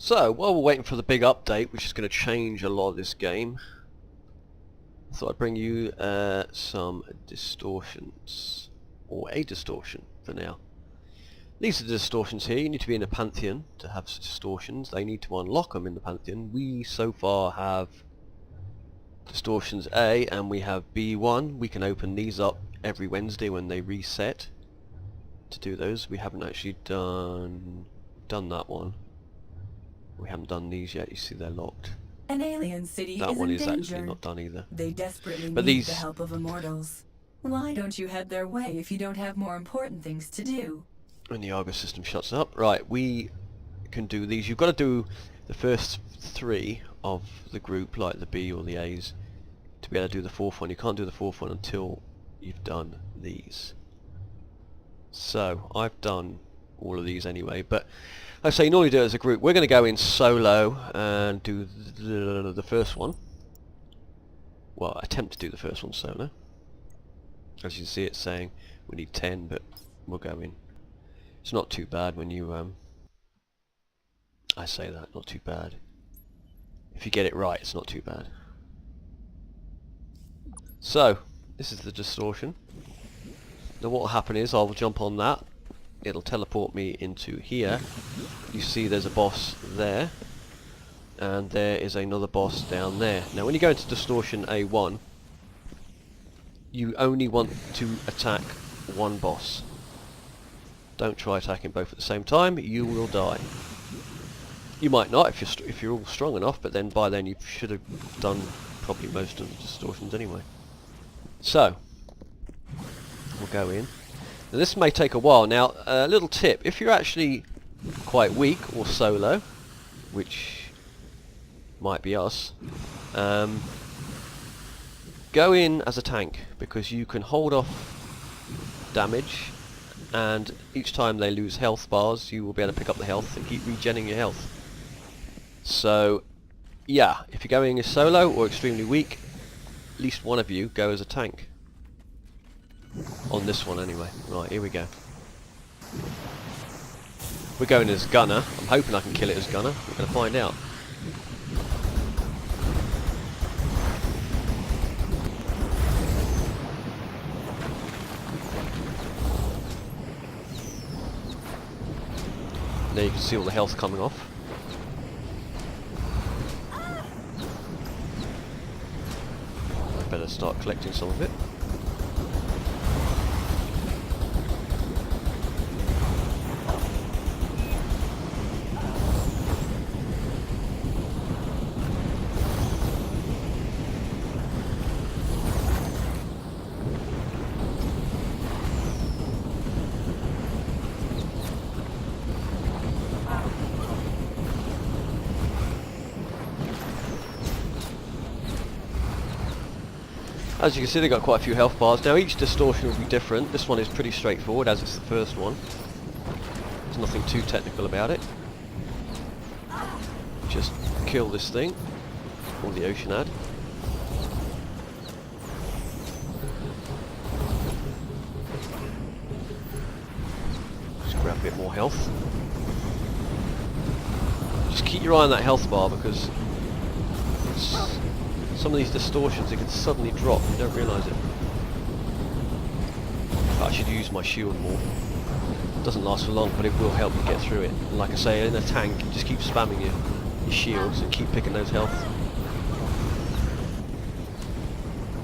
So, while we're waiting for the big update, which is going to change a lot of this game, I thought I'd bring you some distortions, or a distortion for now. These are the distortions here. You need to be in a Pantheon to have distortions. They need to unlock them in the Pantheon. We so far have distortions A and we have B1. We can open these up every Wednesday when they reset to do those. We haven't actually done that one. We haven't done these yet. You see they're locked. An alien city That is one in is danger. actually not done either. They desperately But need the help of immortals. Why don't you head their way if you don't have more important things to do? When the Argo system shuts up. Right, we can do these. You've got to do the first three of the group, like the B or the A's, to be able to do the fourth one. You can't do the fourth one until you've done these. So, I've done all of these anyway, but I say you normally do it as a group. We're going to go in solo and do the first one. Well, attempt to do the first one solo. As you can see, it's saying we need 10, but we'll go in. It's not too bad when you, I say that, not too bad. If you get it right, it's not too bad. So, this is the distortion. Now what will happen is, I'll jump on that. It'll teleport me into here. You see there's a boss there. And there is another boss down there. Now when you go into Distortion A1, you only want to attack one boss. Don't try attacking both at the same time, you will die. You might not if you're all strong enough, but then by then you should have done probably most of the distortions anyway. So, we'll go in. Now this may take a while. Now, a little tip, if you're actually quite weak or solo, which might be us, go in as a tank, because you can hold off damage, and each time they lose health bars, you will be able to pick up the health and keep regenerating your health. So, yeah, if you're going as solo or extremely weak, at least one of you go as a tank. On this one anyway. Right, here we go. We're going as gunner. I'm hoping I can kill it as gunner. We're going to find out. There you can see all the health coming off. I better start collecting some of it. As you can see, they've got quite a few health bars. Now each distortion will be different. This one is pretty straightforward, as it's the first one. There's nothing too technical about it. Just kill this thing, or the ocean ad. Just grab a bit more health. Just keep your eye on that health bar, because some of these distortions, they can suddenly drop and you don't realise it. I should use my shield more. It doesn't last for long, but it will help you get through it. And like I say, in a tank, you just keep spamming your shields and keep picking those health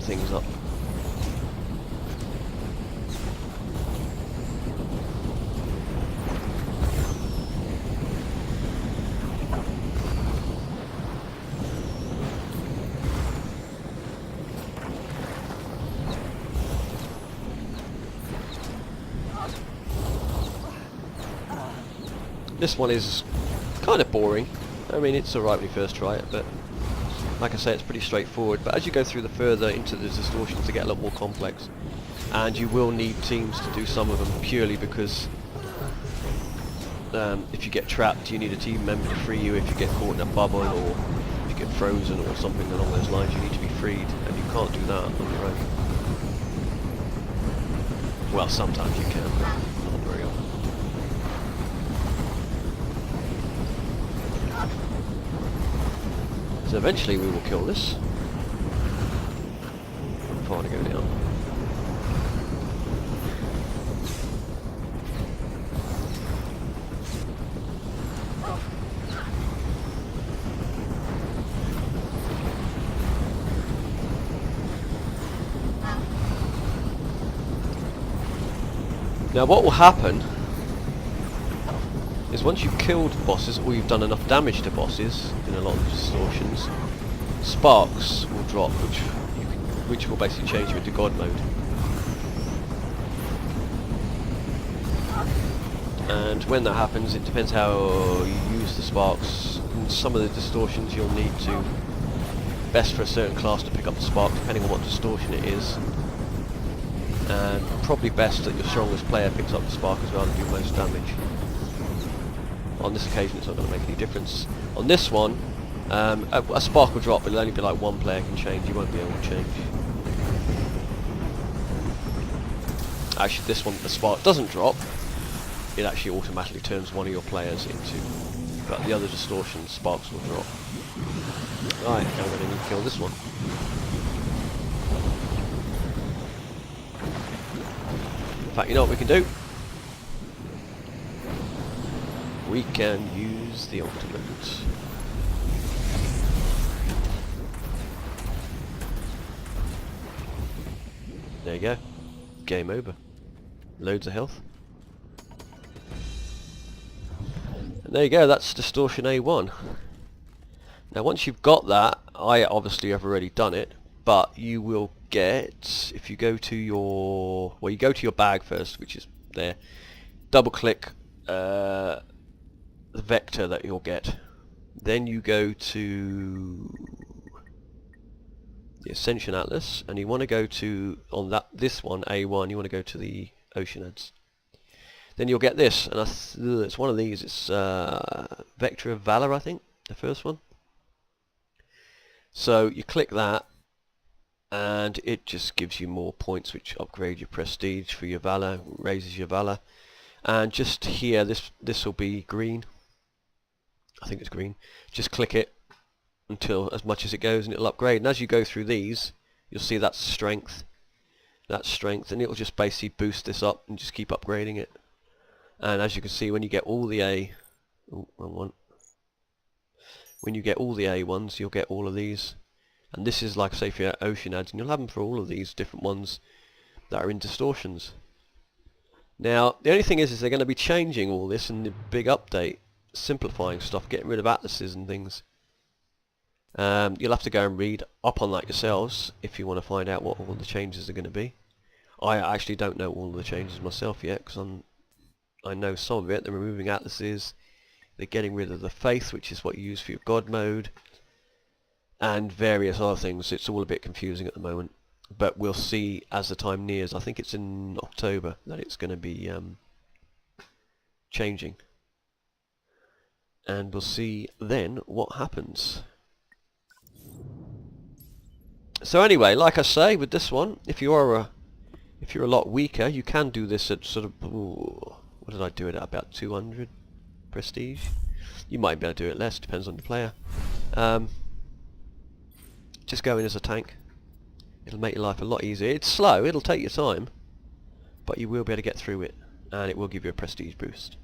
things up. This one is kind of boring. I mean, it's alright when you first try it, but like I say, it's pretty straightforward. But as you go through the further into the distortions, they get a lot more complex. And you will need teams to do some of them, purely because if you get trapped, you need a team member to free you. If you get caught in a bubble, or if you get frozen or something along those lines, you need to be freed, and you can't do that on your own. Well, sometimes you can, but not very often. So eventually we will kill this. If I want to go down. Now what will happen is once you've killed bosses or you've done enough damage to bosses in a lot of distortions, sparks will drop, which will basically change you into God mode. And when that happens, it depends how you use the sparks. In some of the distortions you'll need to, best for a certain class to pick up the spark depending on what distortion it is. And probably best that your strongest player picks up the spark as well and do most damage. On this occasion it's not going to make any difference. On this one, a spark will drop, but it'll only be like one player can change, you won't be able to change. Actually this one, the spark doesn't drop, it actually automatically turns one of your players into, but the other distortion sparks will drop. Right, now we're going to need to kill this one. In fact, you know what we can do? We can use the ultimate. There you go. Game over. Loads of health. And there you go, that's Distortion A1. Now once you've got that, I obviously have already done it, but you will get, if you go to your, well you go to your bag first, which is there, double click the vector that you'll get, then you go to the Ascension Atlas, and you want to go to, on that this one A1, you want to go to the Oceanids. Then you'll get this, and it's one of these, it's Vector of Valor, I think, the first one. So you click that, and it just gives you more points which upgrade your prestige for your valor, raises your valor. And just here, this will be green. I think it's green. Just click it until as much as it goes and it'll upgrade. And as you go through these, you'll see that's strength, and it'll just basically boost this up and just keep upgrading it. And as you can see, when you get all the when you get all the A1s, you'll get all of these. And this is, like I say, for your Oceanids, and you'll have them for all of these different ones that are in distortions. Now, the only thing is they're going to be changing all this in the big update, simplifying stuff, getting rid of atlases and things. You'll have to go and read up on that yourselves if you want to find out what all the changes are going to be. I actually don't know all the changes myself yet, because I know some of it. They're removing atlases, they're getting rid of the faith, which is what you use for your God mode, and various other things. It's all a bit confusing at the moment, but we'll see as the time nears. I think it's in October that it's going to be changing, and we'll see then what happens. So anyway, like I say, with this one, if you're a lot weaker, you can do this at sort of, what did I do it at, about 200 prestige? You might be able to do it less, depends on the player. Just go in as a tank. It'll make your life a lot easier. It's slow, it'll take your time, but you will be able to get through it, and it will give you a prestige boost.